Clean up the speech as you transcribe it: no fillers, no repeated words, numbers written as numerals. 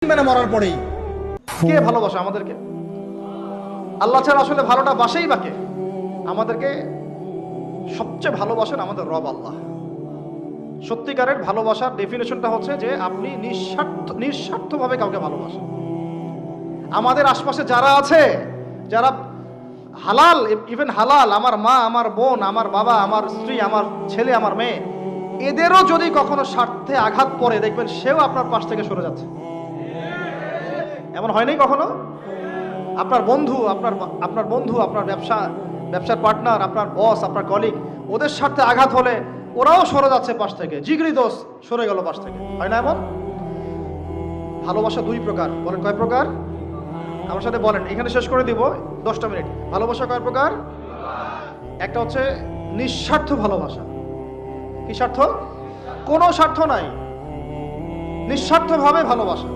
মেনে মরার পরেই কে ভালোবাসে আমাদেরকে? আল্লাহ ছাড়া আসলে ভালোটা বাসেই বাকে। আমাদেরকে সবচেয়ে ভালোবাসেন আমাদের রব আল্লাহ। সত্যিকারের ভালোবাসার ডেফিনেশনটা হচ্ছে যে আপনি নিঃস্বার্থভাবে কাউকে ভালোবাসেন। আমাদের আশপাশে যারা আছে, যারা হালাল, ইভেন হালাল, আমার মা, আমার বোন, আমার বাবা, আমার স্ত্রী, আমার ছেলে, আমার মেয়ে, এদেরও যদি কখনো স্বার্থে আঘাত পড়ে, দেখবেন সেও আপনার পাশ থেকে সরে যাচ্ছে। এমন হয়নি কখনো? আপনার বন্ধু, আপনার ব্যবসার পার্টনার, আপনার বস, আপনার কলিগ, ওদের স্বার্থে আঘাত হলে ওরাও সরে যাচ্ছে পাশ থেকে। জিগরি দোষ সরে গেল পাশ থেকে, হয় না এমন? ভালোবাসা দুই প্রকার। বলেন কয় প্রকার? আমার সাথে বলেন, এখানে শেষ করে দিব 10টা মিনিট। ভালোবাসা কয় প্রকার? একটা হচ্ছে নিঃস্বার্থ ভালোবাসা। কি স্বার্থ? কোনো স্বার্থ নাই, নিঃস্বার্থভাবে ভালোবাসা।